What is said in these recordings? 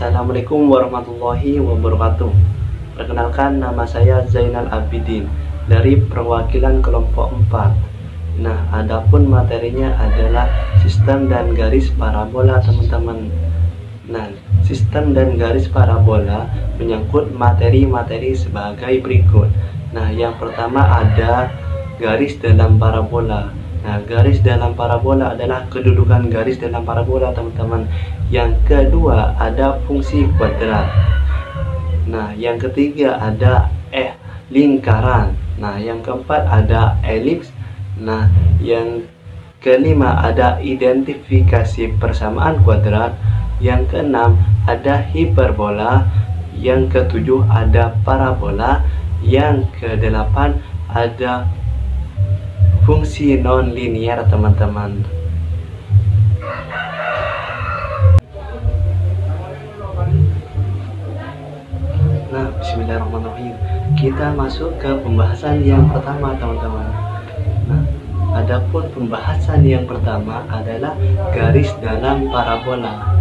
Assalamualaikum warahmatullahi wabarakatuh. Perkenalkan, nama saya Zainal Abidin dari perwakilan kelompok 4. Nah, adapun materinya adalah sistem dan garis parabola, teman-teman. Nah, sistem dan garis parabola menyangkut materi-materi sebagai berikut. Nah, yang pertama ada garis dalam parabola. Nah, garis dalam parabola adalah kedudukan garis dalam parabola, teman-teman. Yang kedua ada fungsi kuadrat. Nah, yang ketiga ada lingkaran. Nah, yang keempat ada elips. Nah, yang kelima ada identifikasi persamaan kuadrat. Yang keenam ada hiperbola. Yang ketujuh ada parabola. Yang kedelapan ada fungsi non linear, teman-teman. Nah, bismillahirrahmanirrahim. Kita masuk ke pembahasan yang pertama, teman-teman. Nah, adapun pembahasan yang pertama adalah garis dalam parabola,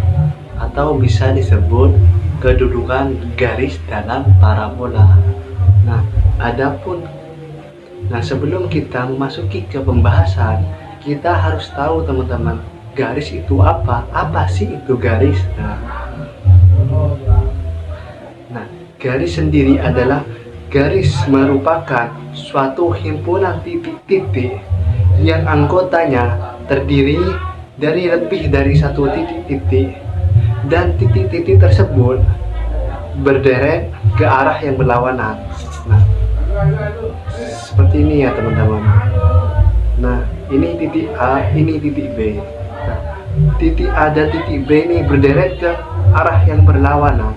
atau bisa disebut kedudukan garis dalam parabola. Nah, sebelum kita memasuki ke pembahasan, kita harus tahu, teman-teman, garis itu apa? Apa sih itu garis? Nah, garis sendiri adalah garis merupakan suatu himpunan titik-titik yang anggotanya terdiri dari lebih dari satu titik-titik, dan titik-titik tersebut berderet ke arah yang berlawanan. Nah, seperti ini ya, teman-teman. Nah, ini titik A, ini titik B. Nah, titik A dan titik B ini berderet ke arah yang berlawanan,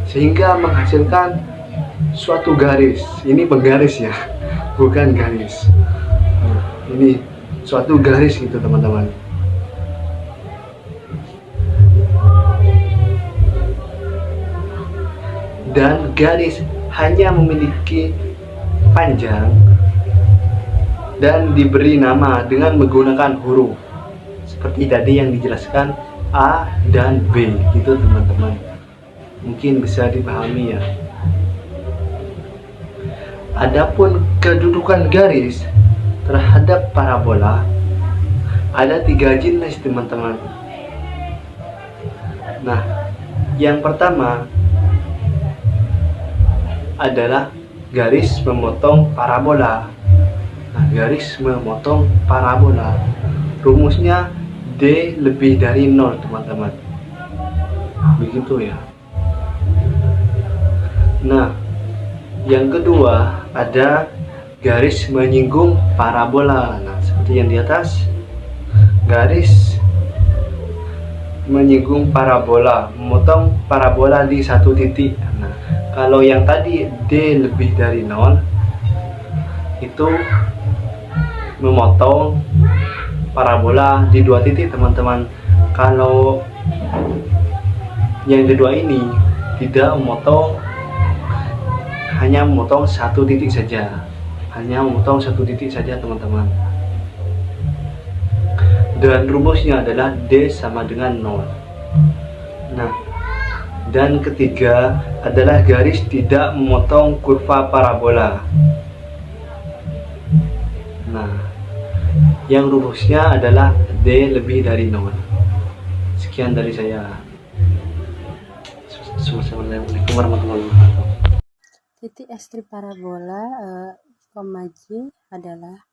sehingga menghasilkan suatu garis. Ini penggaris ya, bukan garis. Nah, ini suatu garis gitu, teman-teman. Dan garis hanya memiliki panjang dan diberi nama dengan menggunakan huruf seperti tadi yang dijelaskan A dan B gitu, teman-teman. Mungkin bisa dipahami ya. Adapun kedudukan garis terhadap parabola ada 3 jenis, teman-teman. Nah, yang pertama adalah garis memotong parabola. Nah, garis memotong parabola rumusnya D lebih dari 0, teman-teman. Begitu ya. Nah, yang kedua ada garis menyinggung parabola. Nah, seperti yang di atas, garis menyinggung parabola, memotong parabola di satu titik. Nah, kalau yang tadi D lebih dari 0 itu memotong parabola di 2 titik, teman-teman. Kalau yang kedua ini tidak memotong, hanya memotong satu titik saja. Teman-teman. Dan rumusnya adalah D sama dengan 0. Nah, dan ketiga adalah garis tidak memotong kurva parabola. Nah, yang rumusnya adalah D lebih dari 0. Sekian dari saya. Assalamualaikum warahmatullahi wabarakatuh. Titik ekstrim parabola G adalah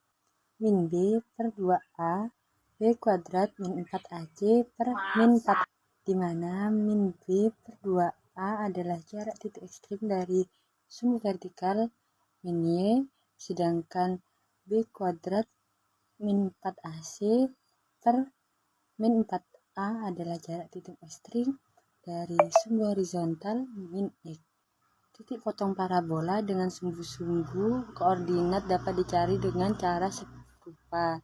min B per 2A B kuadrat min 4AC per min 4, di mana min B per 2A adalah jarak titik ekstrim dari sumbu vertikal min Y, sedangkan B kuadrat min 4AC per min 4A adalah jarak titik ekstrim dari sumbu horizontal min X. Titik potong parabola dengan sumbu-sumbu koordinat dapat dicari dengan cara serupa,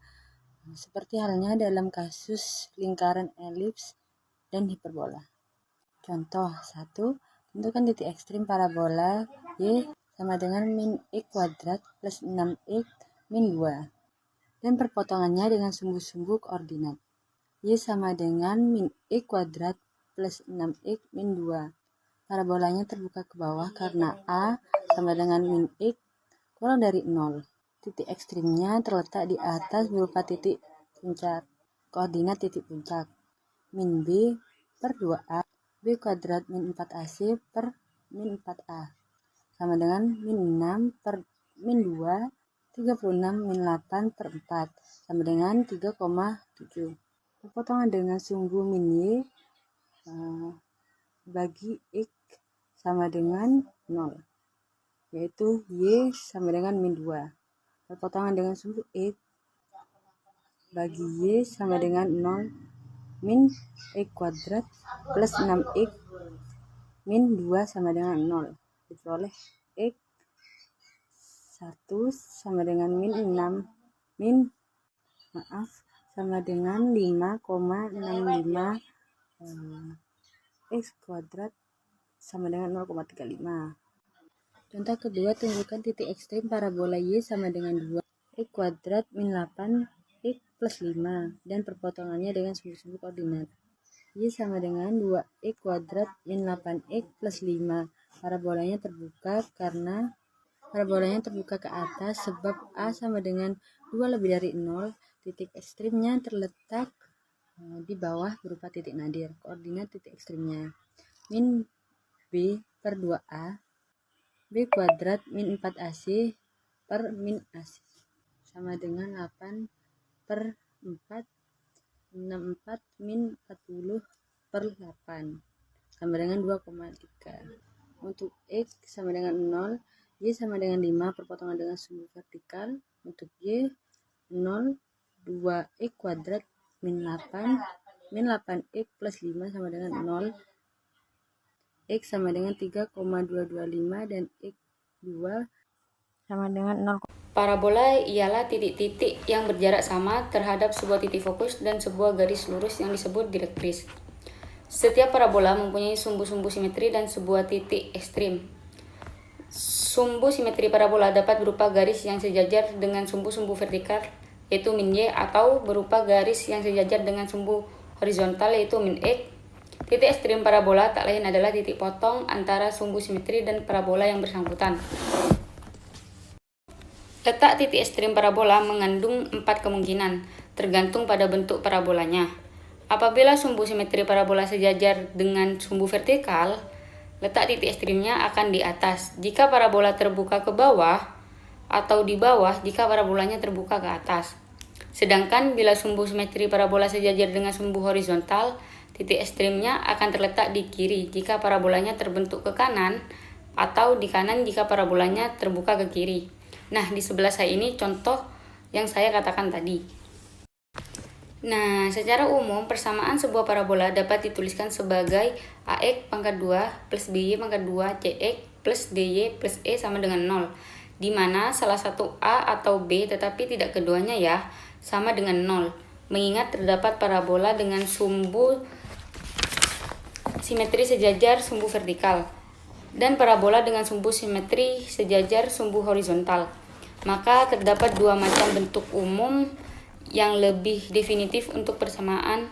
seperti halnya dalam kasus lingkaran, elips, dan hiperbola. Contoh 1. Tentukan titik ekstrim parabola Y sama dengan min X kuadrat plus 6X min 2. Dan perpotongannya dengan sumbu-sumbu koordinat. Y sama dengan min X kuadrat plus 6x min 2. Parabolanya terbuka ke bawah karena A sama dengan min x kurang dari 0. Titik ekstrimnya terletak di atas berupa titik puncak. Koordinat titik puncak. Min B per 2A B kuadrat min 4AC per min 4A sama dengan min 6 per min 2 36 min 8 per 4 sama dengan 3,7. Perpotongan dengan sumbu min Y bagi X sama dengan 0, yaitu Y sama dengan min 2. Perpotongan dengan sumbu X bagi Y sama dengan 0 min X kuadrat plus 6X min 2 sama dengan 0. Diperoleh X 1 sama dengan min 6 sama dengan 5,65 X kuadrat sama dengan 0,35. Contoh kedua, tunjukkan titik ekstrim parabola Y sama dengan 2 X kuadrat min 8 X plus 5 dan perpotongannya dengan sumbu-sumbu koordinat. Y sama dengan 2X kuadrat min 8X plus 5. Parabolanya terbuka ke atas sebab A sama dengan 2 lebih dari 0. Titik ekstrimnya terletak di bawah berupa titik nadir. Koordinat titik ekstrimnya min B per 2A B kuadrat min 4AC per min AC sama dengan 8 per 4 64 min 40 per 8 sama dengan 2,3. Untuk X sama dengan 0, Y sama dengan 5, perpotongan dengan sumbu vertikal. Untuk Y 0, 2X kuadrat min 8X plus 5 sama dengan 0. X sama dengan 3,225 dan X2 sama dengan 0. Parabola ialah titik-titik yang berjarak sama terhadap sebuah titik fokus dan sebuah garis lurus yang disebut direktris. Setiap parabola mempunyai sumbu-sumbu simetri dan sebuah titik ekstrim. Sumbu simetri parabola dapat berupa garis yang sejajar dengan sumbu-sumbu vertikal, yaitu min Y, atau berupa garis yang sejajar dengan sumbu horizontal, yaitu min X. Titik ekstrim parabola tak lain adalah titik potong antara sumbu simetri dan parabola yang bersangkutan. Letak titik ekstrim parabola mengandung 4 kemungkinan, tergantung pada bentuk parabolanya. Apabila sumbu simetri parabola sejajar dengan sumbu vertikal, letak titik ekstrimnya akan di atas jika parabola terbuka ke bawah, atau di bawah jika parabolanya terbuka ke atas. Sedangkan bila sumbu simetri parabola sejajar dengan sumbu horizontal, titik ekstrimnya akan terletak di kiri jika parabolanya terbentuk ke kanan, atau di kanan jika parabolanya terbuka ke kiri. Nah, di sebelah saya ini contoh yang saya katakan tadi. Nah, secara umum persamaan sebuah parabola dapat dituliskan sebagai AX pangkat 2 plus BY pangkat 2 CX plus DY plus E sama dengan 0, di mana salah satu A atau B tetapi tidak keduanya ya sama dengan 0, mengingat terdapat parabola dengan sumbu simetri sejajar sumbu vertikal dan parabola dengan sumbu simetri sejajar sumbu horizontal. Maka terdapat dua macam bentuk umum yang lebih definitif untuk persamaan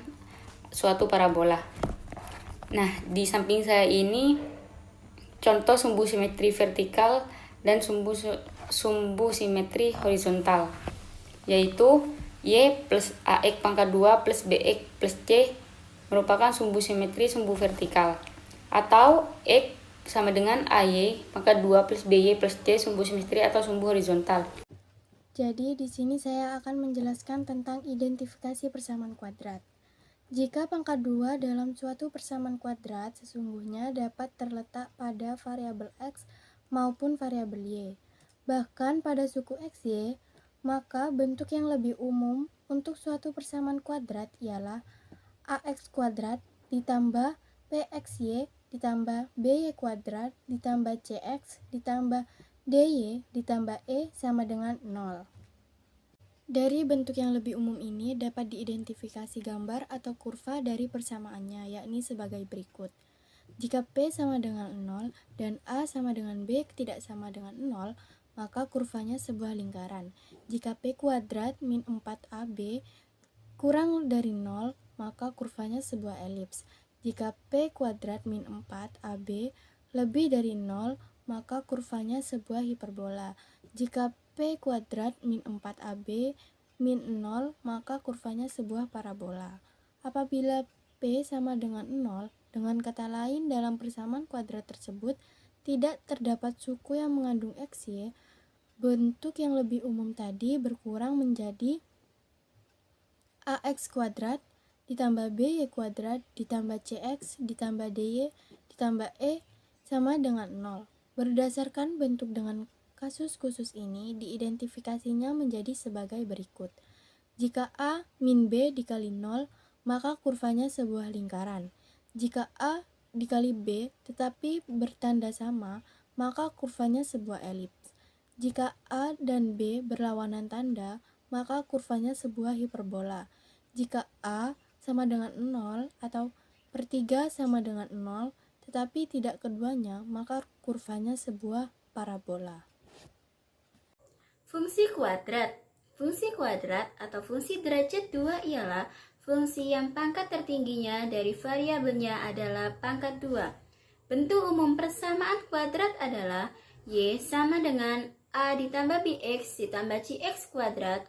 suatu parabola. Nah, di samping saya ini contoh sumbu simetri vertikal dan sumbu simetri horizontal, yaitu Y plus AX pangkat 2 plus BX plus C merupakan sumbu simetri sumbu vertikal, atau X sama dengan AY pangkat 2 plus BY plus C sumbu simetri atau sumbu horizontal. Jadi di sini saya akan menjelaskan tentang identifikasi persamaan kuadrat. Jika pangkat 2 dalam suatu persamaan kuadrat sesungguhnya dapat terletak pada variabel X maupun variabel Y, bahkan pada suku XY, maka bentuk yang lebih umum untuk suatu persamaan kuadrat ialah AX kuadrat ditambah PXY ditambah BY kuadrat ditambah CX ditambah DY ditambah E sama dengan 0. Dari bentuk yang lebih umum ini dapat diidentifikasi gambar atau kurva dari persamaannya, yakni sebagai berikut. Jika P sama dengan 0 dan A sama dengan B tidak sama dengan 0, maka kurvanya sebuah lingkaran. Jika P kuadrat min 4AB kurang dari 0, maka kurvanya sebuah elips. Jika P kuadrat min 4 AB lebih dari 0, maka kurvanya sebuah hiperbola. Jika P kuadrat min 4 AB min 0, maka kurvanya sebuah parabola. Apabila P sama dengan 0, dengan kata lain dalam persamaan kuadrat tersebut tidak terdapat suku yang mengandung XY, bentuk yang lebih umum tadi berkurang menjadi AX kuadrat ditambah BY kuadrat ditambah CX ditambah DY ditambah E sama dengan 0. Berdasarkan bentuk dengan kasus khusus ini, diidentifikasinya menjadi sebagai berikut. Jika A min B dikali 0, maka kurvanya sebuah lingkaran. Jika A dikali B tetapi bertanda sama, maka kurvanya sebuah elips. Jika A dan B berlawanan tanda, maka kurvanya sebuah hiperbola. Jika A sama dengan 0 atau per 3 sama dengan 0, tetapi tidak keduanya, maka kurvanya sebuah parabola. Fungsi kuadrat. Fungsi kuadrat atau fungsi derajat 2 ialah fungsi yang pangkat tertingginya dari variabelnya adalah pangkat 2. Bentuk umum persamaan kuadrat adalah Y sama dengan A ditambah BX ditambah CX kuadrat,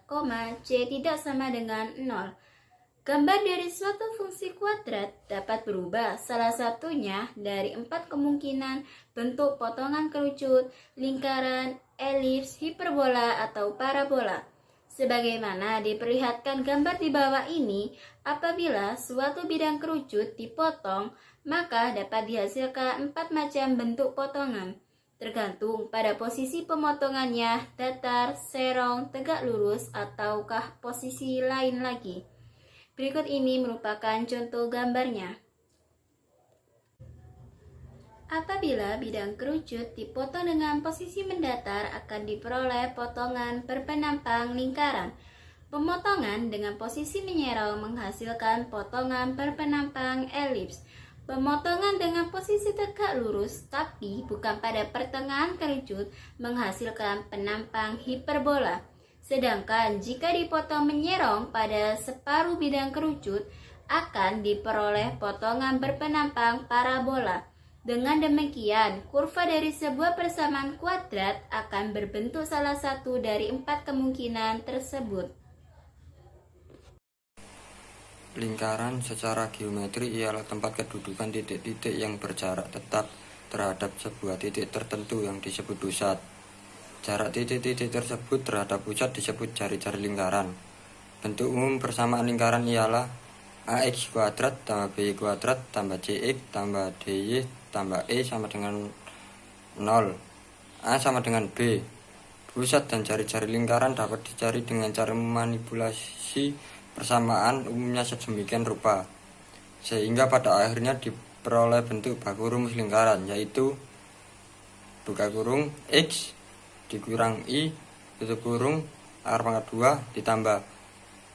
C tidak sama dengan 0. Gambar dari suatu fungsi kuadrat dapat berubah, salah satunya dari 4 kemungkinan bentuk potongan kerucut, lingkaran, elips, hiperbola, atau parabola. Sebagaimana diperlihatkan gambar di bawah ini, apabila suatu bidang kerucut dipotong, maka dapat dihasilkan 4 macam bentuk potongan, tergantung pada posisi pemotongannya, datar, serong, tegak lurus, ataukah posisi lain lagi. Berikut ini merupakan contoh gambarnya. Apabila bidang kerucut dipotong dengan posisi mendatar, akan diperoleh potongan berpenampang lingkaran. Pemotongan dengan posisi menyerong menghasilkan potongan berpenampang elips. Pemotongan dengan posisi tegak lurus tapi bukan pada pertengahan kerucut menghasilkan penampang hiperbola. Sedangkan jika dipotong menyerong pada separuh bidang kerucut, akan diperoleh potongan berpenampang parabola. Dengan demikian, kurva dari sebuah persamaan kuadrat akan berbentuk salah satu dari 4 kemungkinan tersebut. Lingkaran secara geometri ialah tempat kedudukan titik-titik yang berjarak tetap terhadap sebuah titik tertentu yang disebut pusat. Jarak titik-titik tersebut terhadap pusat disebut jari-jari lingkaran. Bentuk umum persamaan lingkaran ialah AX kuadrat tambah BY kuadrat tambah CX tambah DY tambah E sama dengan 0. A sama dengan B. Pusat dan jari-jari lingkaran dapat dicari dengan cara memanipulasi persamaan umumnya sedemikian rupa, sehingga pada akhirnya diperoleh bentuk baku rumus lingkaran, yaitu buka kurung X dikurang I tutup kurung akar pangkat 2 ditambah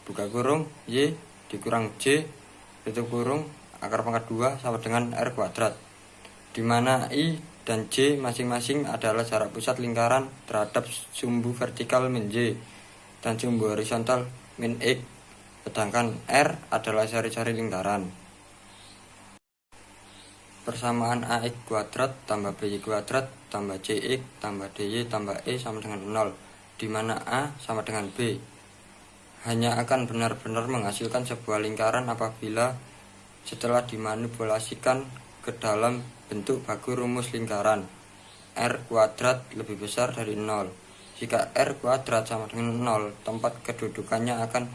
buka kurung Y dikurang J tutup kurung akar pangkat 2 sama dengan R kuadrat, di mana I dan J masing-masing adalah jarak pusat lingkaran terhadap sumbu vertikal min J dan sumbu horizontal min X, sedangkan R adalah jari-jari lingkaran. Persamaan AX kuadrat tambah BY kuadrat tambah CX tambah DY tambah E sama dengan 0, di mana A sama dengan B, hanya akan benar-benar menghasilkan sebuah lingkaran apabila setelah dimanipulasikan ke dalam bentuk baku rumus lingkaran R kuadrat lebih besar dari 0. Jika R kuadrat sama dengan 0, tempat kedudukannya akan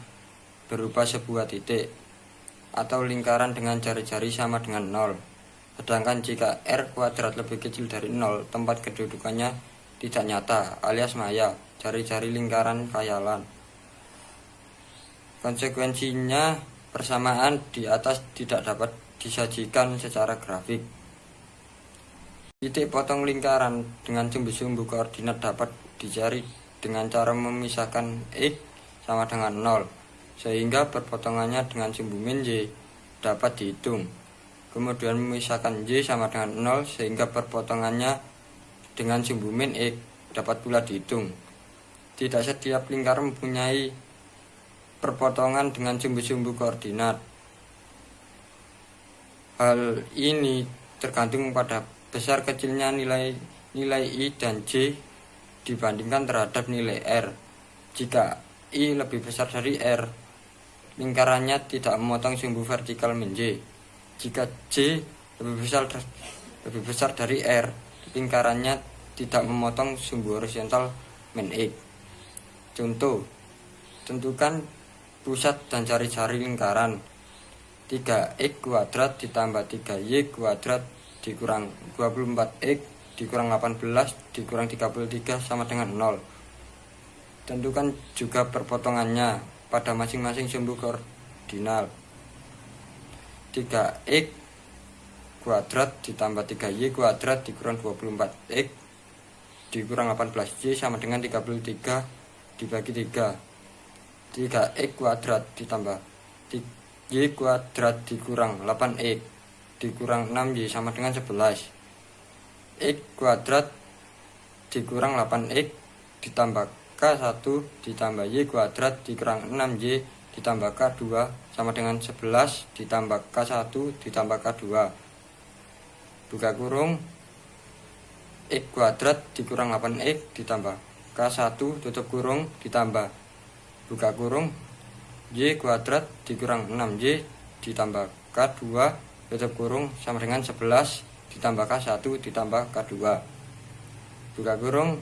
berubah sebuah titik atau lingkaran dengan jari-jari sama dengan 0. Sedangkan jika R kuadrat lebih kecil dari 0, tempat kedudukannya tidak nyata alias maya, jari-jari lingkaran khayalan. Konsekuensinya, persamaan di atas tidak dapat disajikan secara grafik. Titik potong lingkaran dengan sumbu-sumbu koordinat dapat dicari dengan cara memisahkan X sama dengan 0, sehingga perpotongannya dengan sumbu min Y dapat dihitung. Kemudian memisahkan Y sama dengan 0 sehingga perpotongannya dengan sumbu min X dapat pula dihitung. Tidak setiap lingkaran mempunyai perpotongan dengan sumbu-sumbu koordinat. Hal ini tergantung pada besar kecilnya nilai I dan J dibandingkan terhadap nilai R. Jika I lebih besar dari R, lingkarannya tidak memotong sumbu vertikal min J. Jika J lebih besar dari R, lingkarannya tidak memotong sumbu horizontal min X. Contoh, tentukan pusat dan cari-cari lingkaran 3x kuadrat ditambah 3y kuadrat dikurang 24x dikurang 18 dikurang 33 sama dengan 0. Tentukan juga perpotongannya pada masing-masing sumbu koordinal. 3x kuadrat ditambah 3y kuadrat dikurang 24x dikurang 18y sama dengan 33 dibagi 3. 3x kuadrat ditambah y kuadrat dikurang 8x dikurang 6y sama dengan 11. X kuadrat dikurang 8x ditambah K1 ditambah y kuadrat dikurang 6y ditambah K2 sama dengan 11 ditambah K1 ditambah K2. Buka kurung, X kuadrat dikurang 8x ditambah K1 tutup kurung ditambah buka kurung y kuadrat dikurang 6y ditambah K2 tutup kurung sama dengan 11 ditambah K1 ditambah K2. Buka kurung,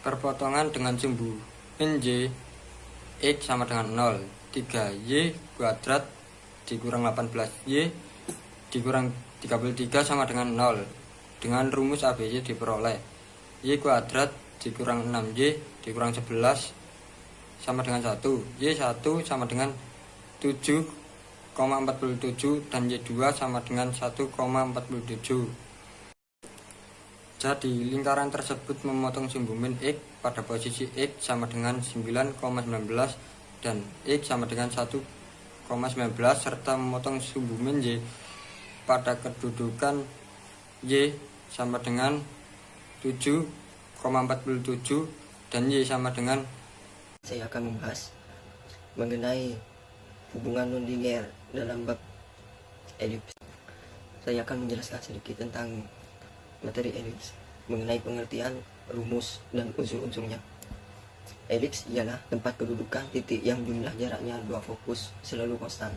perpotongan dengan sumbu min J, X sama dengan 0. 3y kuadrat dikurang 18y dikurang 33 sama dengan 0. Dengan rumus ABC diperoleh y kuadrat dikurang 6y dikurang 11 sama dengan 1. Y1 sama dengan 7,47 dan Y2 sama dengan 1,47. Jadi lingkaran tersebut memotong sumbu min X pada posisi X sama dengan 9,19 dan X sama dengan 1,19 serta memotong sumbu min Y pada kedudukan Y sama dengan 7,47 dan Y sama dengan. Saya akan membahas mengenai hubungan non-linear dalam bab elips. Saya akan menjelaskan sedikit tentang materi elips mengenai pengertian, rumus, dan unsur-unsurnya. Elips ialah tempat kedudukan titik yang jumlah jaraknya dua fokus selalu konstan.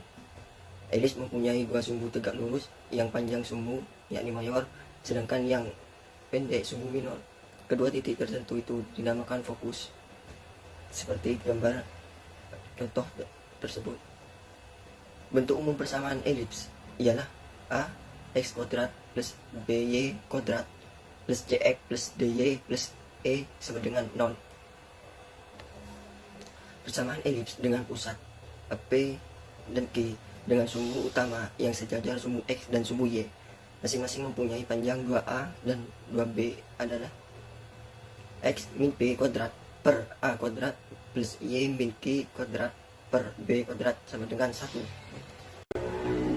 Elips mempunyai dua sumbu tegak lurus, yang panjang sumbu yakni mayor, sedangkan yang pendek sumbu minor. Kedua titik tertentu itu dinamakan fokus. Seperti gambar contoh tersebut. Bentuk umum persamaan elips ialah A x kuadrat plus by kuadrat plus cx plus dy plus e sama dengan 0. Persamaan elips dengan pusat P dan Q dengan sumbu utama yang sejajar sumbu x dan sumbu y masing-masing mempunyai panjang 2a dan 2b adalah x min p kuadrat per a kuadrat plus y min q kuadrat per b kuadrat sama dengan 1.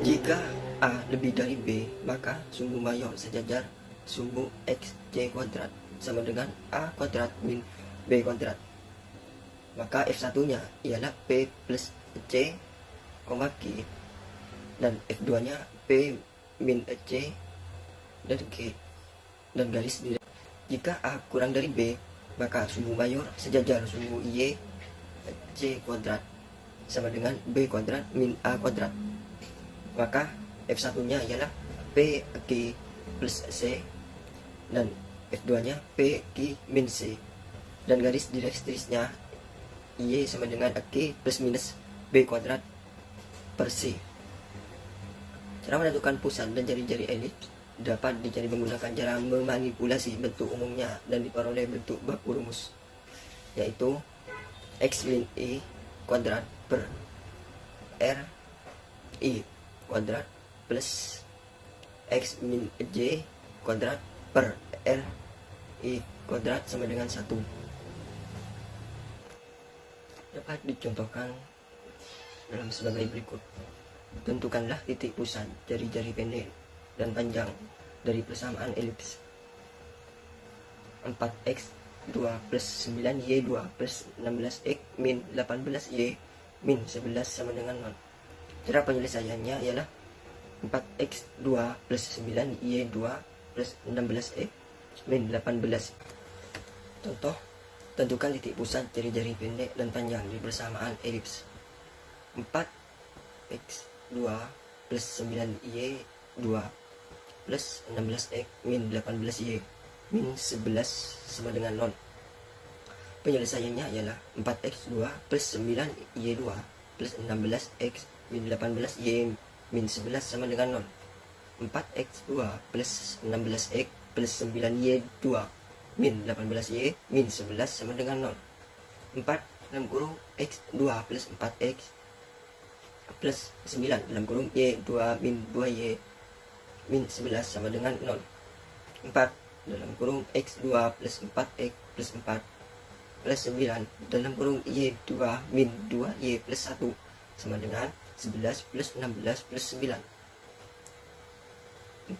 Jika a lebih dari b, maka sumbu mayor sejajar sumbu x c kuadrat sama dengan a kuadrat min b kuadrat. Maka f1-nya ialah p plus c, q, dan f2-nya p min c dan q, dan garis direct. Jika a kurang dari b, maka sumbu mayor sejajar sumbu y c kuadrat sama dengan b kuadrat min a kuadrat. Maka f1-nya ialah p q plus c dan f2-nya p q min c, dan garis direktrisnya y sama dengan q plus minus b kuadrat per c. Cara menentukan pusat dan jari-jari elips dapat dicari menggunakan cara memanipulasi bentuk umumnya dan diperoleh bentuk baku rumus, yaitu x min i kuadrat per r i kuadrat plus x min j kuadrat per r i kuadrat sama dengan 1. Dapat dicontohkan dalam sebagai berikut. Tentukanlah titik pusat jari-jari pendek dan panjang dari persamaan elips. 4x 2 plus 9y 2 plus 16x min 18y min 11 sama dengan 0. Cara penyelesaiannya ialah 4x2 plus 9y2 plus 16x min 18. Contoh, tentukan titik pusat jari-jari pendek dan panjang di persamaan elips. 4x2 plus 9y2 plus 16x min 18y min 11 sama dengan 0. Penyelesaiannya ialah 4x2 plus 9y2 plus 16x min 18y min 11 sama dengan 0. 4x2 plus 16x plus 9y2 min 18y min 11 sama dengan 0. 4 dalam kurung x2 plus 4x plus 9 dalam kurung y2 min 2y min 11 sama dengan 0. 4 dalam kurung x2 plus 4x plus 4 plus 9 dalam kurung y2 min 2y plus 1 sama dengan 11 plus 16 plus 9. 4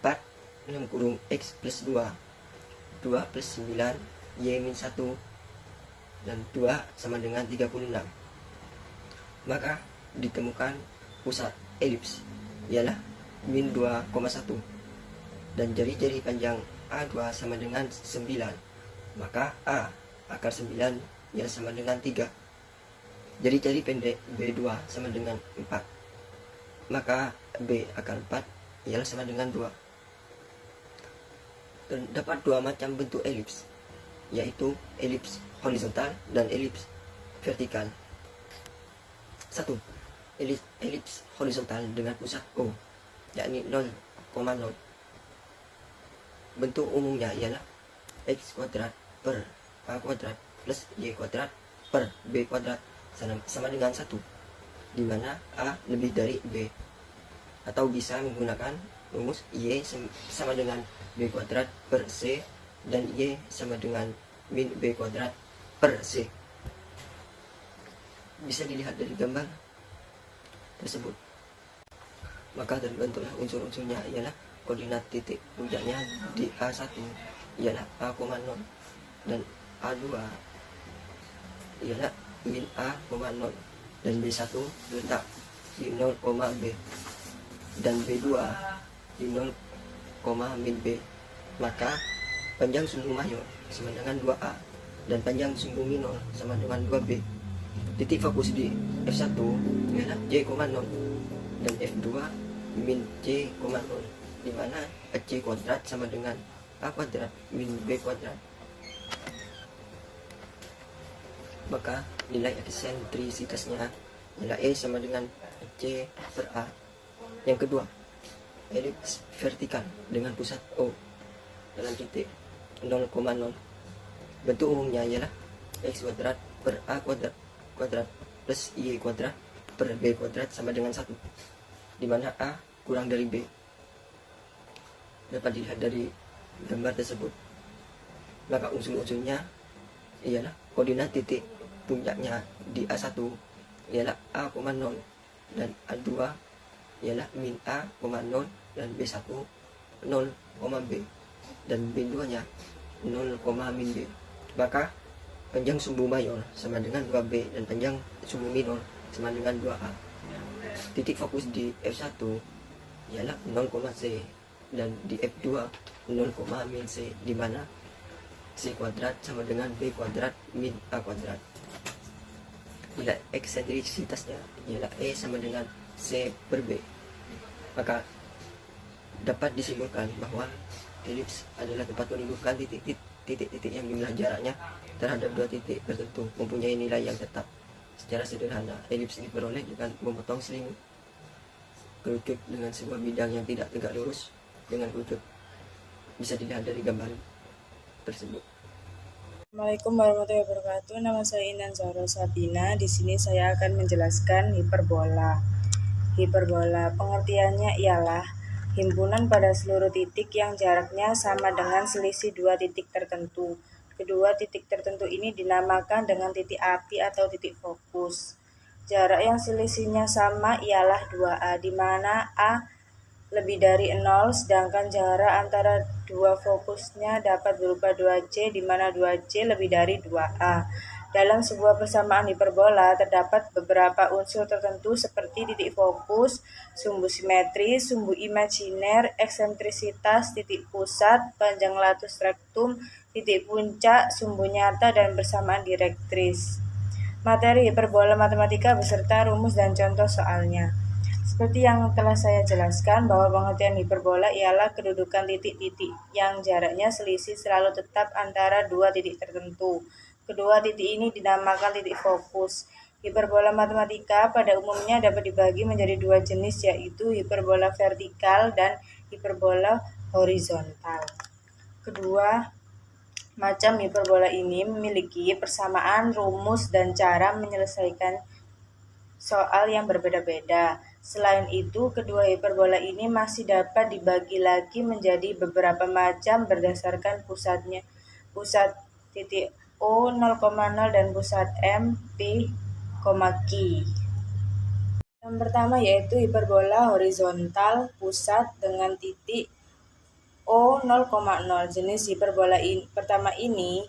dalam kurung x plus 2 plus 9 y min 1 dan 2 sama dengan 36. Maka ditemukan pusat elips ialah min 2,1 dan jari-jari panjang A2 sama dengan 9. Maka A akar 9 ialah sama dengan 3. Jari-jari pendek B2 sama dengan 4. Maka B akar 4 ialah sama dengan 2. Terdapat dua macam bentuk elips, yaitu elips horizontal dan elips vertikal. 1. Elips horizontal dengan pusat O, yakni 0,0. Bentuk umumnya ialah x kuadrat per a kuadrat plus y kuadrat per b kuadrat sama dengan 1, di mana a lebih dari b, atau bisa menggunakan rumus y sama dengan b kuadrat per c dan y sama dengan min b kuadrat per c. Bisa dilihat dari gambar tersebut. Maka terbentuklah unsur-unsurnya ialah koordinat titik puncaknya di A1 ialah A,0 dan A2 ialah min A,0 dan B1 letak di 0, B dan B2 di 0, min B. Maka panjang sumbu mayor sama dengan 2A dan panjang sumbu minor sama dengan 2B. Titik fokus di F1 ialah J,0 dan F2 min J,0, di mana C kuadrat sama dengan A kuadrat min B kuadrat. Maka nilai eksentrisitasnya ialah E sama dengan C per A. Yang kedua, elips vertikal dengan pusat O dalam titik 0,0. Bentuk umumnya ialah x kuadrat per A kuadrat plus Y kuadrat per B kuadrat sama dengan 1, di mana A kurang dari B. Dapat dilihat dari gambar tersebut. Maka unsur-unsurnya ialah koordinat titik puncaknya di A1 ialah A,0 dan A2 ialah min A,0 dan B1 0, B dan B2 nya 0, min B. Maka panjang sumbu mayor sama dengan 2B dan panjang sumbu minor sama dengan 2A. Titik fokus di F1 ialah 0, C dan di F2 0, min C, di mana C kuadrat sama dengan B kuadrat min A kuadrat. Nilai eksentrisitasnya ialah E sama dengan C per B. Maka dapat disimpulkan bahwa elips adalah tempat menunjukkan titik-titik yang jumlah jaraknya terhadap dua titik tertentu mempunyai nilai yang tetap. Secara sederhana, elips diperoleh dengan memotong selimut kerucut dengan sebuah bidang yang tidak tegak lurus dengan kerucut. Bisa dilihat dari gambar tersebut. Assalamualaikum warahmatullahi wabarakatuh. Nama saya Inan Zahra Sabina. Di sini saya akan menjelaskan hiperbola. Hiperbola pengertiannya ialah himpunan pada seluruh titik yang jaraknya sama dengan selisih dua titik tertentu. Kedua titik tertentu ini dinamakan dengan titik api atau titik fokus. Jarak yang selisihnya sama ialah 2A, di mana A lebih dari 0, sedangkan jarak antara dua fokusnya dapat berupa 2C, di mana 2C lebih dari 2A. Dalam sebuah persamaan hiperbola terdapat beberapa unsur tertentu seperti titik fokus, sumbu simetri, sumbu imajiner, eksentrisitas, titik pusat, panjang latus rektum, titik puncak, sumbu nyata, dan persamaan direktris. Materi hiperbola matematika beserta rumus dan contoh soalnya. Seperti yang telah saya jelaskan bahwa pengertian hiperbola ialah kedudukan titik-titik yang jaraknya selisih selalu tetap antara dua titik tertentu. Kedua titik ini dinamakan titik fokus. Hiperbola matematika pada umumnya dapat dibagi menjadi dua jenis, yaitu hiperbola vertikal dan hiperbola horizontal. Kedua macam hiperbola ini memiliki persamaan rumus dan cara menyelesaikan soal yang berbeda-beda. Selain itu, kedua hiperbola ini masih dapat dibagi lagi menjadi beberapa macam berdasarkan pusatnya. Pusat titik O 0,0 dan pusat M, P, Q. Yang pertama yaitu hiperbola horizontal pusat dengan titik O 0,0. Jenis hiperbola pertama ini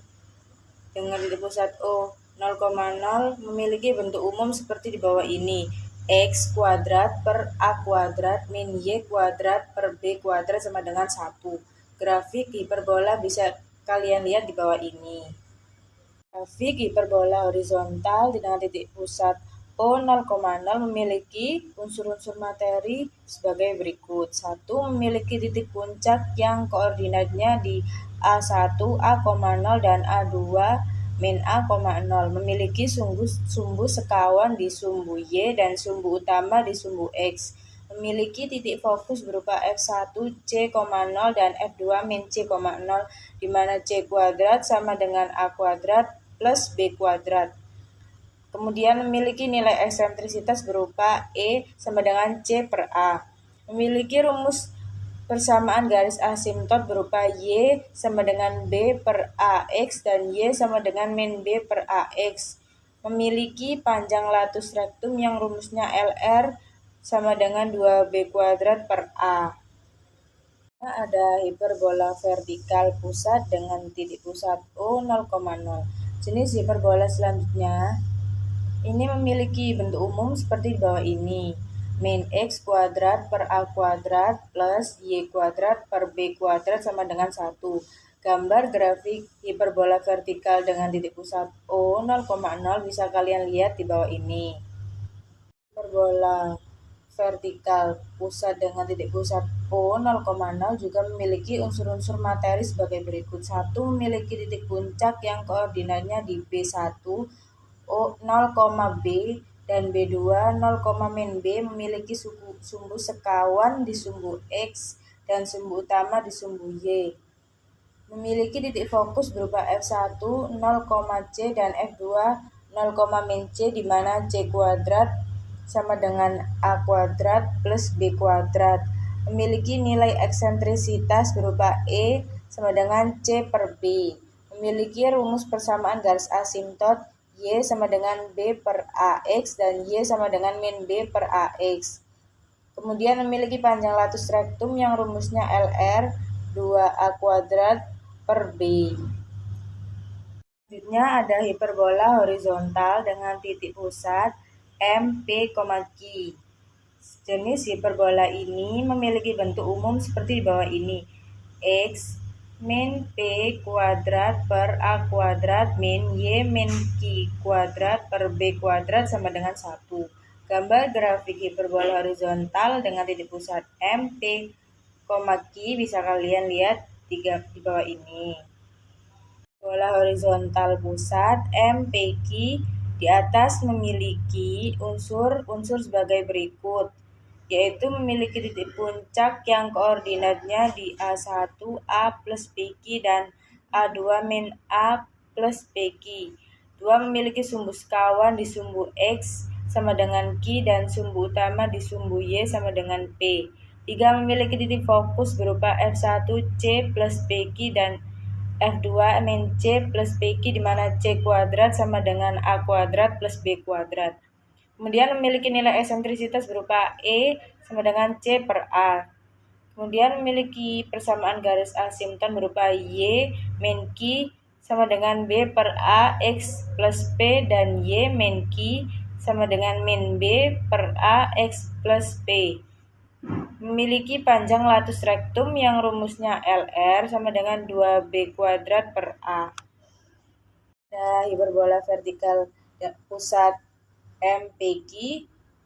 dengan titik pusat O 0,0 memiliki bentuk umum seperti di bawah ini. X kuadrat per A kuadrat min Y kuadrat per B kuadrat sama dengan 1. Grafik hiperbola bisa kalian lihat di bawah ini. Grafik hiperbola horizontal dengan titik pusat O 0,0 memiliki unsur-unsur materi sebagai berikut. 1. Memiliki titik puncak yang koordinatnya di A1, A,0 dan A2 min A,0. Memiliki sumbu sekawan di sumbu Y dan sumbu utama di sumbu X. Memiliki titik fokus berupa F1 C,0 dan F2 min C,0, di mana C kuadrat sama dengan A kuadrat plus B kuadrat. Kemudian memiliki nilai eksentrisitas berupa E sama dengan C per A. Memiliki rumus persamaan garis asimtot berupa Y sama dengan B per AX dan Y sama dengan min B per AX. Memiliki panjang latus rektum yang rumusnya LR sama dengan 2B kuadrat per A. Ada hiperbola vertikal pusat dengan titik pusat O 0,0. Jenis hiperbola selanjutnya ini memiliki bentuk umum seperti di bawah ini. Min X kuadrat per A kuadrat plus Y kuadrat per B kuadrat sama dengan 1. Gambar grafik hiperbola vertikal dengan titik pusat O 0,0 bisa kalian lihat di bawah ini. Hiperbola vertikal pusat dengan titik pusat O 0,0 juga memiliki unsur-unsur materi sebagai berikut. 1. Memiliki titik puncak yang koordinatnya di B1, O 0,B dan B2 0, B memiliki sumbu sekawan di sumbu X dan sumbu utama di sumbu Y. Memiliki titik fokus berupa F1 0,C dan F2 0, C di mana C kuadrat sama dengan A kuadrat plus B kuadrat. Memiliki nilai eksentrisitas berupa E sama dengan C per B. Memiliki rumus persamaan garis asimtot Y sama dengan B per AX dan Y sama dengan min B per AX. Kemudian memiliki panjang latus rektum yang rumusnya LR 2A kuadrat per B. Selanjutnya ada hiperbola horizontal dengan titik pusat M, P, Q. Jenis hiperbola ini memiliki bentuk umum seperti di bawah ini. X min P kuadrat per A kuadrat min Y min Q kuadrat per B kuadrat sama dengan 1. Gambar grafik hiperbola horizontal dengan titik pusat M, P, Q bisa kalian lihat di bawah ini. Hiperbola horizontal pusat M, P, Q di atas memiliki unsur-unsur sebagai berikut, yaitu memiliki titik puncak yang koordinatnya di A1, A plus PQ dan A2 min A plus PQ. 2. Memiliki sumbu sekawan di sumbu X sama dengan Q dan sumbu utama di sumbu Y sama dengan P. 3. Memiliki titik fokus berupa F1 C plus PQ dan F2 min C plus PQ di mana C kuadrat sama dengan A kuadrat plus B kuadrat. Kemudian memiliki nilai eksentrisitas berupa E sama dengan C per A. Kemudian memiliki persamaan garis asimton berupa Y min Q sama dengan B per A X plus P dan Y min Q sama dengan min B per A X plus P. Memiliki panjang latus rektum yang rumusnya LR sama dengan 2B kuadrat per A. Ada hiperbola vertikal pusat MPQ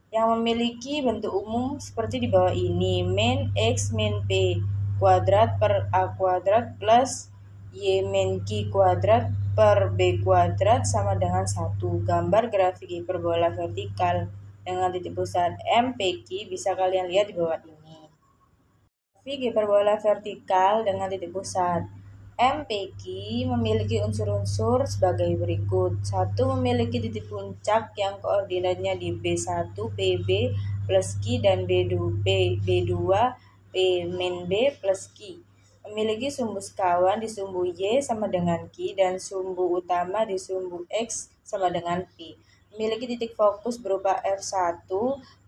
yang memiliki bentuk umum seperti di bawah ini. Min X min P kuadrat per A kuadrat plus Y min Q kuadrat per B kuadrat sama dengan 1. Gambar grafik hiperbola vertikal dengan titik pusat MPQ bisa kalian lihat di bawah ini. Grafik hiperbola vertikal dengan titik pusat MPQ memiliki unsur-unsur sebagai berikut. 1. Memiliki titik puncak yang koordinatnya di B1 PB plus Q dan B2 P min B plus Q. Memiliki sumbu sekawan di sumbu Y sama dengan Q dan sumbu utama di sumbu X sama dengan P. Memiliki titik fokus berupa F1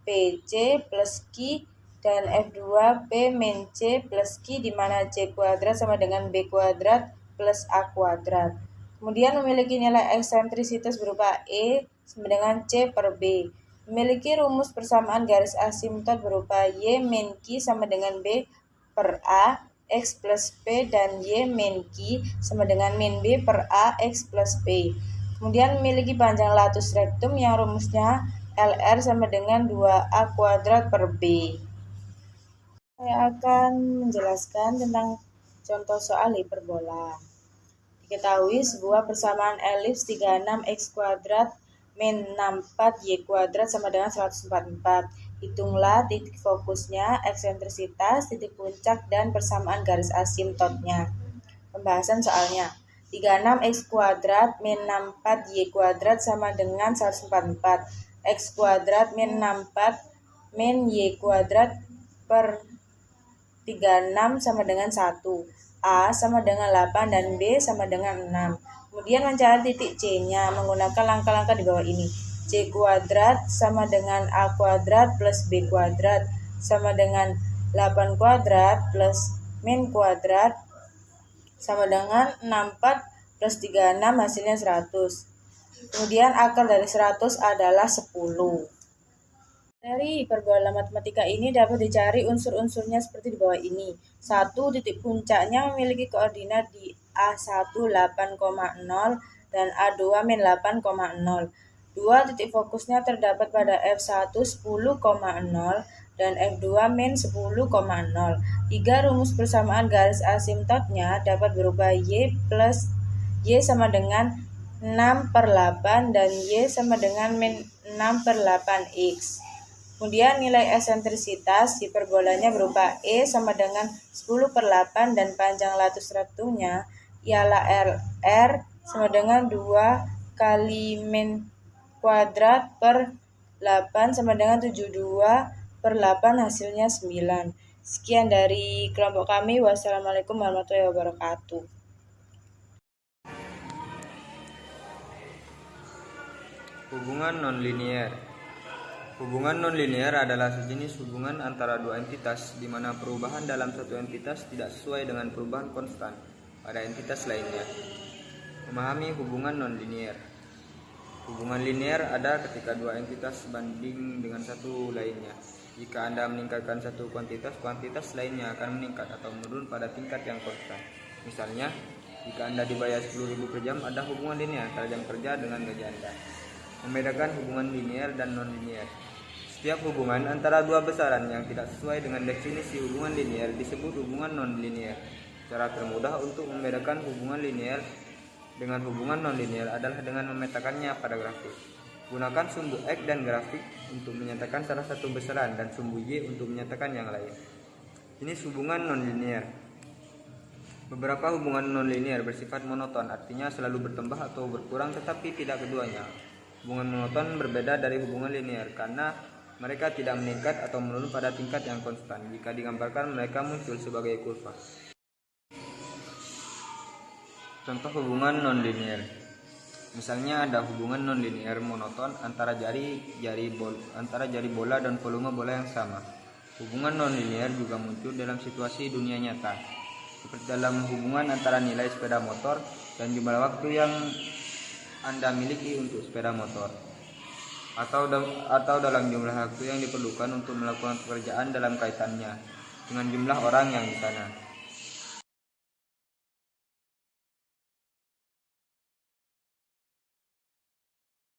PC plus Q dan F2 P min C plus Q di mana C kuadrat sama dengan B kuadrat plus A kuadrat. Kemudian memiliki nilai eksentrisitas berupa E sama dengan C per B. Memiliki rumus persamaan garis asimtot berupa Y min Q sama dengan B per A X plus P dan Y min Q sama dengan min B per A X plus P. Kemudian memiliki panjang latus rektum yang rumusnya LR sama dengan 2A kuadrat per B. Saya akan menjelaskan tentang contoh soal hiperbola. Diketahui sebuah persamaan elips 36x kuadrat min 64y kuadrat sama dengan 144. Hitunglah titik fokusnya, eksentrisitas, titik puncak, dan persamaan garis asimtotnya. Pembahasan soalnya. 36x kuadrat min 64y kuadrat sama dengan 144. X kuadrat min 64 min y kuadrat per 36 sama dengan 1. A sama dengan 8 dan B sama dengan 6. Kemudian mencari titik C-nya menggunakan langkah-langkah di bawah ini. C kuadrat sama dengan A kuadrat plus B kuadrat sama dengan 8 kuadrat plus min kuadrat sama dengan 64 plus 36 hasilnya 100. Kemudian akar dari 100 adalah 10. Dari hiperbola matematika ini dapat dicari unsur-unsurnya seperti di bawah ini. 1. Titik puncaknya memiliki koordinat di A1 8,0 dan A2 min 8,0. 2. Titik fokusnya terdapat pada F1 10,0 dan F2 min 10,0. 3. Rumus persamaan garis asimtotnya dapat berupa Y plus Y sama dengan 6 per 8 dan Y sama dengan min 6 per 8X. Kemudian nilai eksentrisitas hiperbolanya berupa E sama dengan 10 per 8 dan panjang latus rektumnya ialah LR sama dengan 2 kali min kuadrat per 8 sama dengan 72 per 8 hasilnya 9. Sekian dari kelompok kami. Wassalamualaikum warahmatullahi wabarakatuh. Hubungan nonlinier. Hubungan nonlinier adalah sejenis hubungan antara dua entitas di mana perubahan dalam satu entitas tidak sesuai dengan perubahan konstan pada entitas lainnya. Memahami hubungan nonlinier. Hubungan linier ada ketika dua entitas sebanding dengan satu lainnya. Jika Anda meningkatkan satu kuantitas, kuantitas lainnya akan meningkat atau menurun pada tingkat yang konstan. Misalnya, jika Anda dibayar 10.000 per jam, ada hubungan linier antara jam kerja dengan gaji Anda. Membedakan hubungan linier dan nonlinier. Setiap hubungan antara dua besaran yang tidak sesuai dengan definisi hubungan linier disebut hubungan nonlinier. Cara termudah untuk membedakan hubungan linier dengan hubungan nonlinier adalah dengan memetakannya pada grafik. Gunakan sumbu X dan grafik untuk menyatakan salah satu besaran dan sumbu Y untuk menyatakan yang lain. Ini hubungan nonlinier. Beberapa hubungan nonlinier bersifat monoton, artinya selalu bertambah atau berkurang tetapi tidak keduanya. Hubungan monoton berbeda dari hubungan linier karena mereka tidak meningkat atau menurun pada tingkat yang konstan. Jika digambarkan, mereka muncul sebagai kurva. Contoh hubungan nonlinier. Misalnya ada hubungan nonlinier monoton antara jari bola dan volume bola yang sama. Hubungan nonlinier juga muncul dalam situasi dunia nyata. seperti dalam hubungan antara nilai sepeda motor dan jumlah waktu yang Anda miliki untuk sepeda motor, atau dalam jumlah waktu yang diperlukan untuk melakukan pekerjaan dalam kaitannya dengan jumlah orang yang di sana.